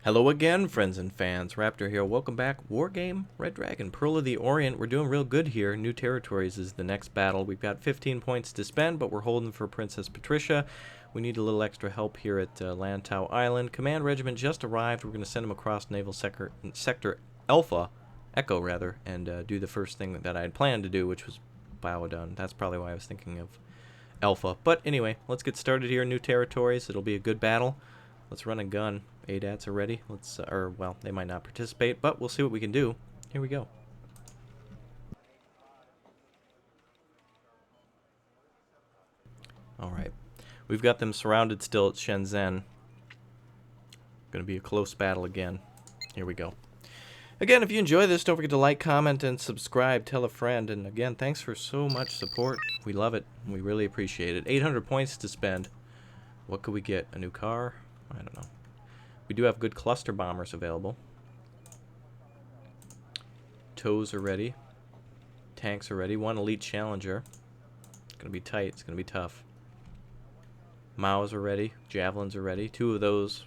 Hello again, friends and fans. Raptor here. Welcome back. Wargame, Red Dragon, Pearl of the Orient. We're doing real good here. New Territories is the next battle. We've got 15 points to spend, but we're holding for Princess Patricia. We need a little extra help here at Lantau Island. Command Regiment just arrived. We're going to send them across Naval Sector Alpha, Echo rather, and do the first thing that I had planned to do, which was Biodun. That's probably why I was thinking of Alpha. But anyway, let's get started here. New Territories. It'll be a good battle. Let's run a gun. ADATs are ready. Let's, well, they might not participate, but we'll see what we can do. Here we go. Alright. We've got them surrounded still at Shenzhen. Gonna be a close battle again. Here we go. Again, if you enjoy this, don't forget to like, comment, and subscribe. Tell a friend. And again, thanks for so much support. We love it. We really appreciate it. 800 points to spend. What could we get? A new car? I don't know. We do have good cluster bombers available. Tows are ready. Tanks are ready. One elite challenger. It's going to be tight. It's going to be tough. Maos are ready. Javelins are ready. 2 of those.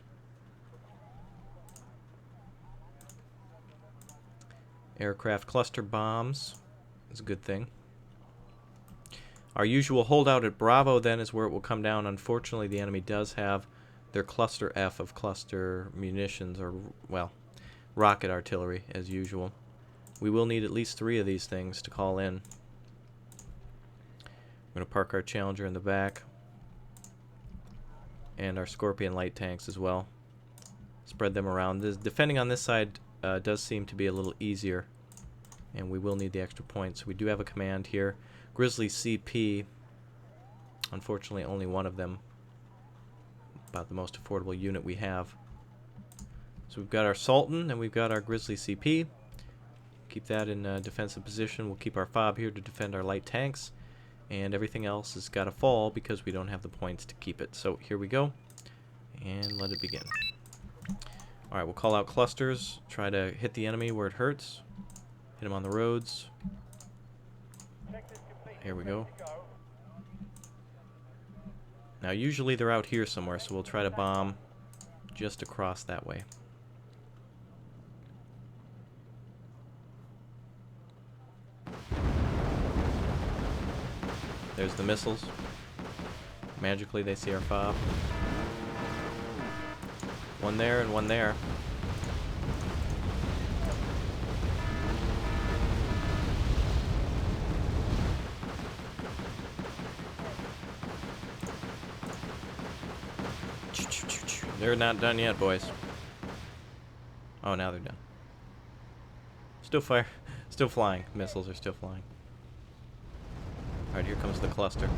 Aircraft cluster bombs is a good thing. Our usual holdout at Bravo then is where it will come down. Unfortunately, the enemy does have their cluster F of cluster munitions, or, well, rocket artillery, as usual. We will need at least 3 of these things to call in. I'm going to park our Challenger in the back. And our Scorpion light tanks as well. Spread them around. Defending on this side does seem to be a little easier. And we will need the extra points. We do have a command here. Grizzly CP. Unfortunately, only one of them. About the most affordable unit we have. So we've got our Sultan and we've got our Grizzly CP. Keep that in defensive position. We'll keep our FOB here to defend our light tanks. And everything else has got to fall because we don't have the points to keep it. So here we go. And let it begin. Alright, we'll call out clusters. Try to hit the enemy where it hurts. Hit him on the roads. Here we go. Now, usually they're out here somewhere, so we'll try to bomb just across that way. There's the missiles. Magically, they see our FOB. One there and one there. They're not done yet, boys. Oh, now they're done. Still flying. Missiles are still flying. Alright, here comes the cluster.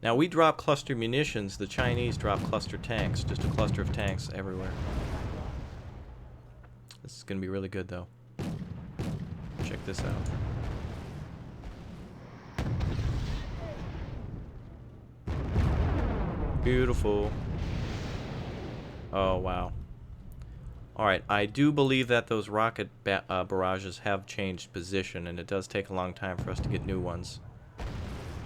Now, we drop cluster munitions. The Chinese drop cluster tanks. Just a cluster of tanks everywhere. This is going to be really good, though. Check this out. Beautiful. Oh, wow. Alright, I do believe that those rocket barrages have changed position, and it does take a long time for us to get new ones.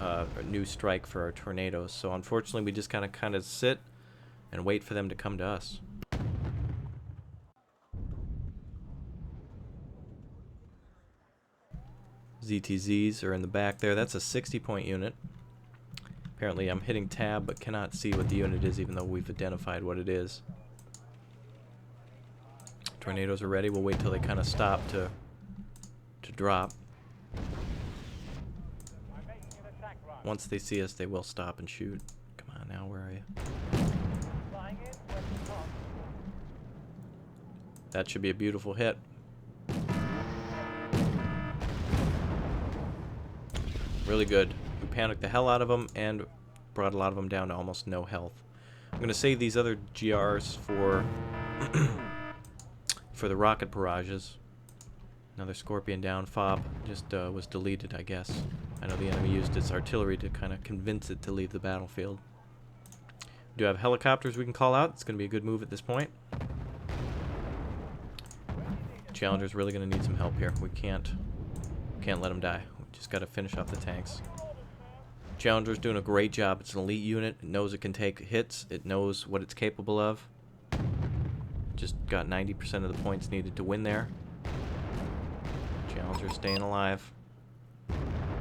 A new strike for our tornadoes. So unfortunately, we just kind of sit and wait for them to come to us. ZTZs are in the back there. That's a 60-point unit. Apparently I'm hitting tab but cannot see what the unit is, even though we've identified what it is. Tornadoes are ready. We'll wait till they kind of stop to drop. Once they see us, they will stop and shoot. Come on now, where are you? That should be a beautiful hit. Really good. We panicked the hell out of them and brought a lot of them down to almost no health. I'm going to save these other GRs for for the rocket barrages. Another Scorpion down. FOB just was deleted, I guess. I know the enemy used its artillery to kind of convince it to leave the battlefield. We do have helicopters we can call out. It's going to be a good move at this point. Challenger's really going to need some help here. We can't let him die. We just got to finish off the tanks. Challenger's doing a great job. It's an elite unit. It knows it can take hits. It knows what it's capable of. Just got 90% of the points needed to win there. Challenger staying alive.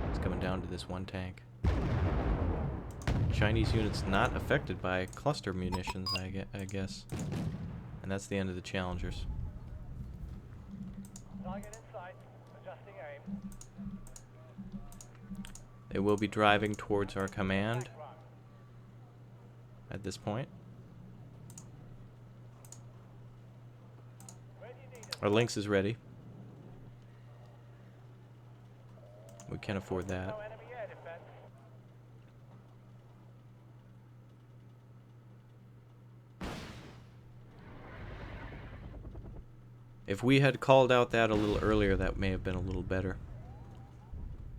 It's coming down to this one tank. Chinese units not affected by cluster munitions, I guess. And that's the end of the Challengers. Target in sight. Adjusting aim. They will be driving towards our command at this point. Our Lynx is ready. We can afford that. No enemy air defense. If we had called out that a little earlier, that may have been a little better.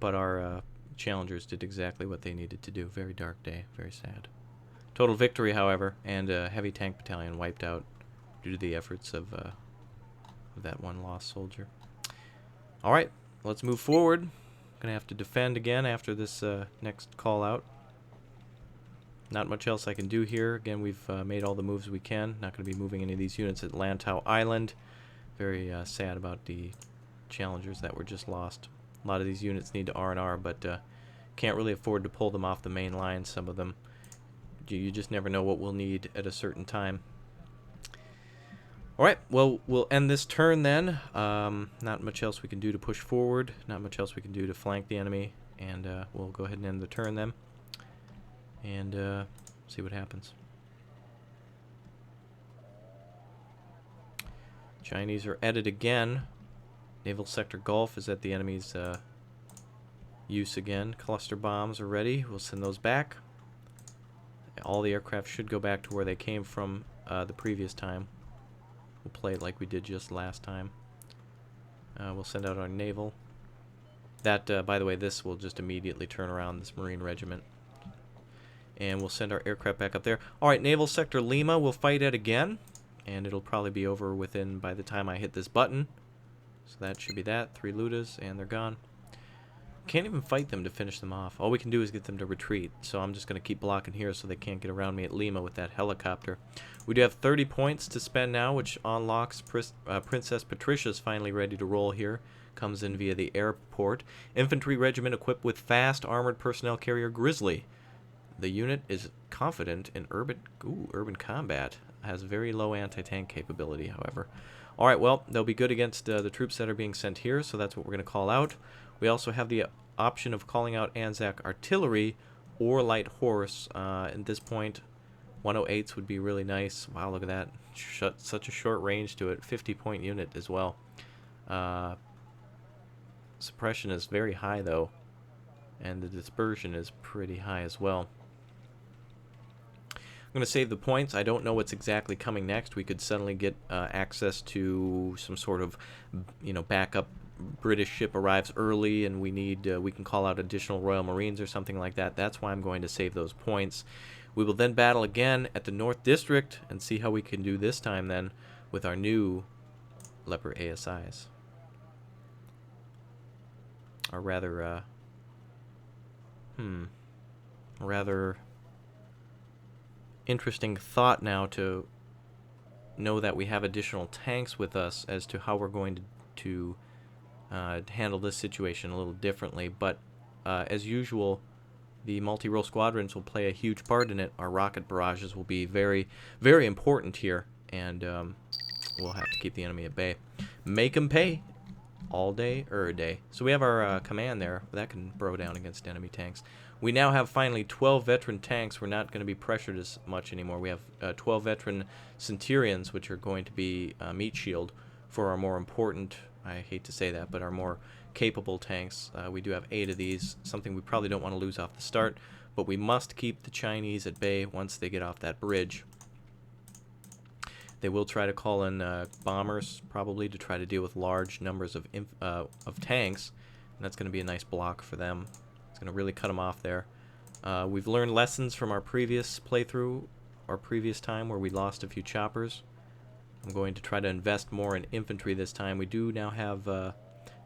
But our Challengers did exactly what they needed to do. Very dark day, very sad. Total victory, however, and a heavy tank battalion wiped out due to the efforts of that one lost soldier. Alright, let's move forward. Gonna have to defend again after this next call out. Not much else I can do here. Again, we've made all the moves we can. Not gonna be moving any of these units at Lantau Island. Very sad about the Challengers that were just lost. A lot of these units need to R&R, but can't really afford to pull them off the main line, some of them. You just never know what we'll need at a certain time. Alright, well, we'll end this turn then. Not much else we can do to push forward. Not much else we can do to flank the enemy. And we'll go ahead and end the turn then. And see what happens. Chinese are at it again. Naval Sector Gulf is at the enemy's use again. Cluster bombs are ready. We'll send those back. All the aircraft should go back to where they came from the previous time. We'll play it like we did just last time. We'll send out our naval. That, by the way, this will just immediately turn around this Marine regiment. And we'll send our aircraft back up there. Alright, Naval Sector Lima we'll fight at again. And it'll probably be over within by the time I hit this button. So that should be that. 3 Ludas, and they're gone. Can't even fight them to finish them off. All we can do is get them to retreat. So I'm just going to keep blocking here so they can't get around me at Lima with that helicopter. We do have 30 points to spend now, which unlocks Princess Patricia's finally ready to roll here. Comes in via the airport. Infantry regiment equipped with fast armored personnel carrier Grizzly. The unit is confident in urban combat. Has very low anti-tank capability, however. Alright, well, they'll be good against the troops that are being sent here, so that's what we're going to call out. We also have the option of calling out Anzac Artillery or Light Horse. At this point, 108s would be really nice. Wow, look at that. Such a short range to it. 50-point unit as well. Suppression is very high, though. And the dispersion is pretty high as well. I'm going to save the points. I don't know what's exactly coming next. We could suddenly get access to some sort of, backup. British ship arrives early and we need we can call out additional Royal Marines or something like that. That's why I'm going to save those points. We will then battle again at the North District and see how we can do this time then with our new Leopard ASIs. Or rather rather interesting thought now to know that we have additional tanks with us as to how we're going to handle this situation a little differently, but as usual, the multi-role squadrons will play a huge part in it. Our rocket barrages will be very, very important here, and we'll have to keep the enemy at bay. Make them pay all day, day. So we have our command there. That can bro down against enemy tanks. We now have finally 12 veteran tanks. We're not going to be pressured as much anymore. We have 12 veteran Centurions, which are going to be meat shield for our more important, I hate to say that, but our more capable tanks. We do have 8 of these, something we probably don't want to lose off the start, but we must keep the Chinese at bay once they get off that bridge. They will try to call in bombers, probably, to try to deal with large numbers of tanks, and that's going to be a nice block for them. It's going to really cut them off there. We've learned lessons from our previous playthrough, our previous time where we lost a few choppers. I'm going to try to invest more in infantry this time. We do now have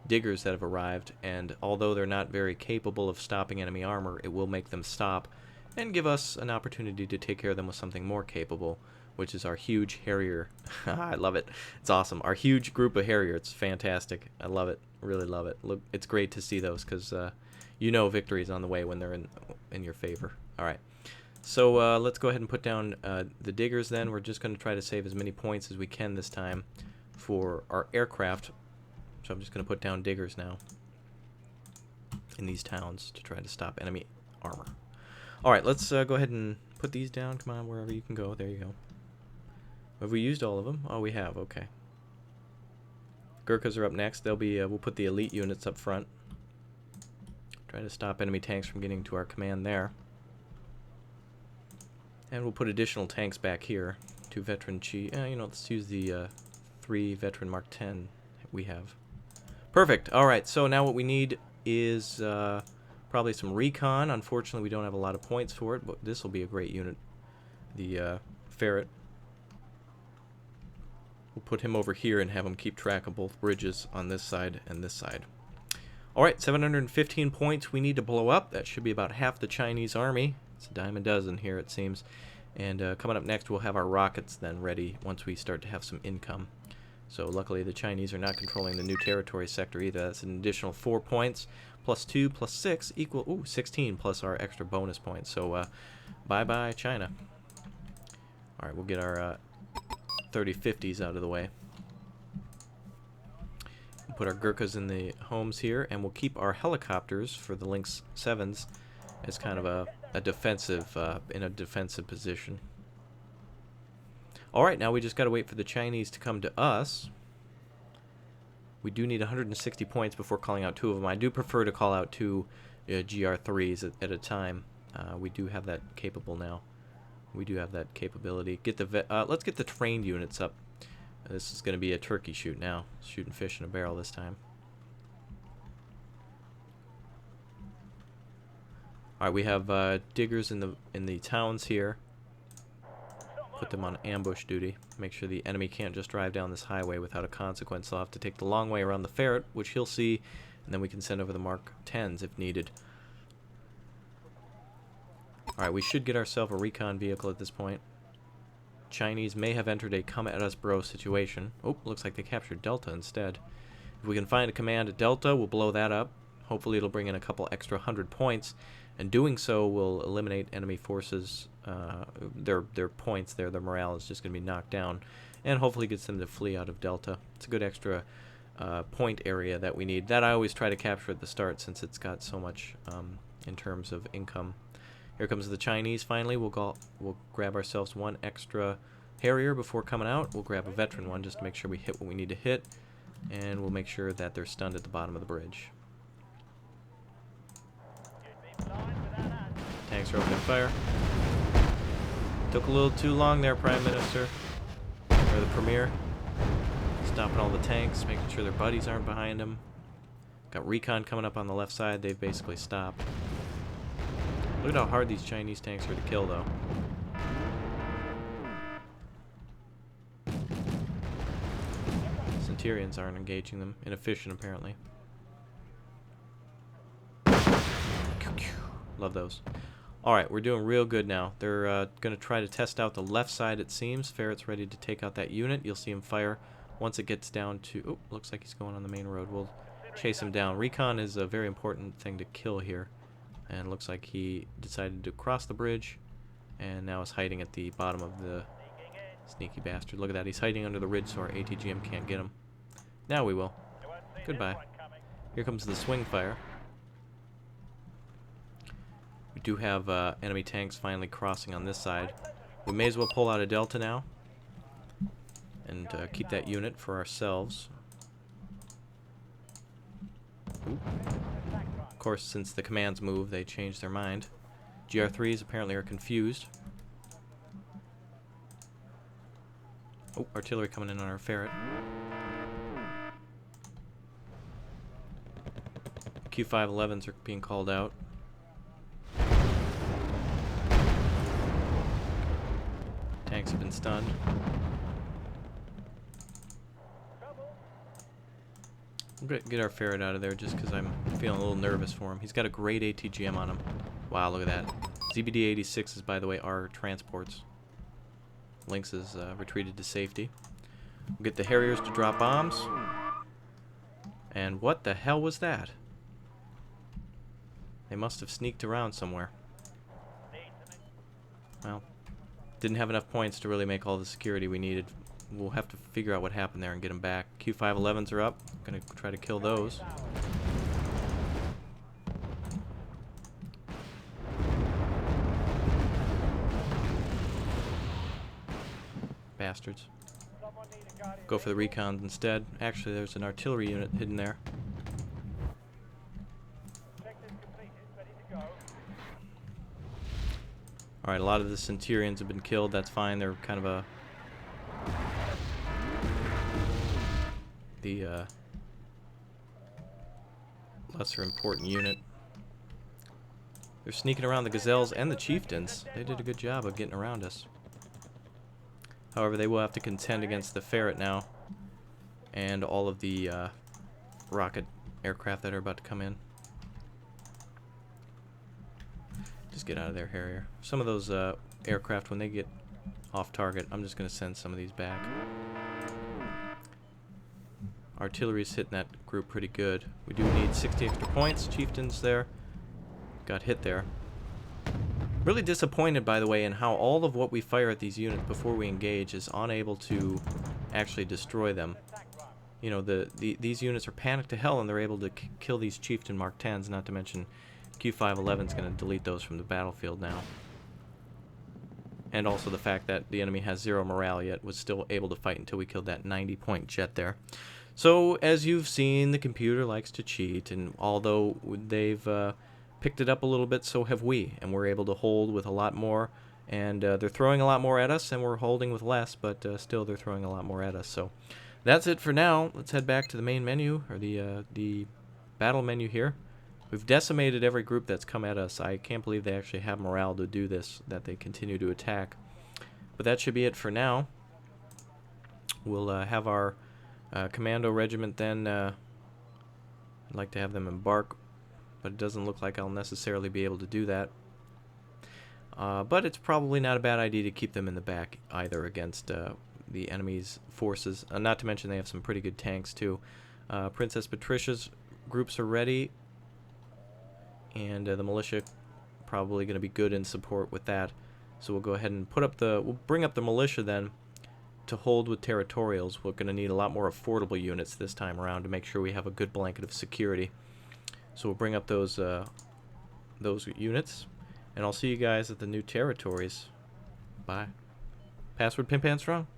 diggers that have arrived, and although they're not very capable of stopping enemy armor, it will make them stop and give us an opportunity to take care of them with something more capable, which is our huge Harrier. I love it. It's awesome. Our huge group of Harrier. It's fantastic. I love it. Really love it. Look, it's great to see those because you know victory is on the way when they're in your favor. All right. So let's go ahead and put down the diggers then. We're just going to try to save as many points as we can this time for our aircraft. So I'm just going to put down diggers now in these towns to try to stop enemy armor. All right, let's go ahead and put these down. Come on, wherever you can go. There you go. Have we used all of them? Oh, we have. Okay. Gurkhas are up next. They'll be. We'll put the elite units up front. Try to stop enemy tanks from getting to our command there. And we'll put additional tanks back here. 2 veteran let's use the 3 veteran Mark 10 we have. Perfect. All right. So now what we need is probably some recon. Unfortunately, we don't have a lot of points for it, but this will be a great unit. The ferret. We'll put him over here and have him keep track of both bridges on this side and this side. All right, 715 points we need to blow up. That should be about half the Chinese army. It's a dime a dozen here, it seems. And coming up next, we'll have our rockets then ready once we start to have some income. So luckily, the Chinese are not controlling the new territory sector either. That's an additional 4 points. Plus 2 plus 6 equal 16 plus our extra bonus points. So bye-bye, China. All right, we'll get our 3050s out of the way. We'll put our Gurkhas in the homes here, and we'll keep our helicopters for the Lynx 7s as kind of a defensive, in a defensive position. All right, now we just got to wait for the Chinese to come to us. We do need 160 points before calling out 2 of them. I do prefer to call out 2 GR3s at a time. We do have that capable now. We do have that capability. Let's get the trained units up. This is going to be a turkey shoot now. Shooting fish in a barrel this time. All right, we have diggers in the towns here. Put them on ambush duty. Make sure the enemy can't just drive down this highway without a consequence. They'll have to take the long way around the ferret, which he'll see, and then we can send over the Mark 10s if needed. Alright, we should get ourselves a recon vehicle at this point. Chinese may have entered a come at us bro situation. Oh, looks like they captured Delta instead. If we can find a command at Delta, we'll blow that up. Hopefully it'll bring in a couple extra 100 points. And doing so will eliminate enemy forces, their points there, their morale is just going to be knocked down. And hopefully gets them to flee out of Delta. It's a good extra point area that we need. That I always try to capture at the start since it's got so much in terms of income. Here comes the Chinese finally. We'll grab ourselves 1 extra Harrier before coming out. We'll grab a veteran one just to make sure we hit what we need to hit. And we'll make sure that they're stunned at the bottom of the bridge. Tanks are opening fire. Took a little too long there, Prime Minister. Or the Premier. Stopping all the tanks, making sure their buddies aren't behind them. Got recon coming up on the left side. They've basically stopped. Look at how hard these Chinese tanks are to kill, though. Centurions aren't engaging them. Inefficient, apparently. Love those. Alright, we're doing real good now. They're going to try to test out the left side, it seems. Ferret's ready to take out that unit. You'll see him fire once it gets down to... Oh, looks like he's going on the main road. We'll chase him down. Recon is a very important thing to kill here. And looks like he decided to cross the bridge. And now is hiding at the bottom of the... Sneaky bastard. Look at that. He's hiding under the ridge so our ATGM can't get him. Now we will. Goodbye. Here comes the swing fire. We do have enemy tanks finally crossing on this side. We may as well pull out a Delta now. And keep that unit for ourselves. Ooh. Of course, since the commands move, they change their mind. GR3s apparently are confused. Oh, artillery coming in on our ferret. Q511s are being called out. Tanks have been stunned. We'll get our ferret out of there just because I'm feeling a little nervous for him. He's got a great ATGM on him. Wow, look at that. ZBD-86 is, by the way, our transports. Lynx is retreated to safety. We'll get the Harriers to drop bombs. And what the hell was that? They must have sneaked around somewhere. Well, didn't have enough points to really make all the security we needed. We'll have to figure out what happened there and get them back. Q511s are up. Gonna try to kill those. Bastards. Go for the recons instead. Actually, there's an artillery unit hidden there. Alright, a lot of the Centurions have been killed. That's fine. They're kind of the lesser important unit. They're sneaking around the Gazelles and the Chieftains. They did a good job of getting around us. However, they will have to contend against the Ferret now and all of the rocket aircraft that are about to come in. Just get out of there, Harrier. Some of those aircraft, when they get off target, I'm just going to send some of these back. Artillery's hitting that group pretty good. We do need 60 extra points. Chieftains there. Got hit there. Really disappointed, by the way, in how all of what we fire at these units before we engage is unable to actually destroy them. You know, these units are panicked to hell and they're able to kill these Chieftain Mark 10s, not to mention Q511 is going to delete those from the battlefield now. And also the fact that the enemy has 0 morale yet was still able to fight until we killed that 90-point jet there. So, as you've seen, the computer likes to cheat, and although they've picked it up a little bit, so have we, and we're able to hold with a lot more, and they're throwing a lot more at us, and we're holding with less, but still they're throwing a lot more at us. So, that's it for now. Let's head back to the main menu, or the battle menu here. We've decimated every group that's come at us. I can't believe they actually have morale to do this, that they continue to attack. But that should be it for now. We'll have our commando regiment then. I'd like to have them embark, but it doesn't look like I'll necessarily be able to do that. But it's probably not a bad idea to keep them in the back either against the enemy's forces. Not to mention they have some pretty good tanks too. Princess Patricia's groups are ready. And the militia probably going to be good in support with that. So we'll go ahead and we'll bring up the militia then to hold with territorials. We're going to need a lot more affordable units this time around to make sure we have a good blanket of security. So we'll bring up those units, and I'll see you guys at the new territories. Bye. Password Pimp Strong.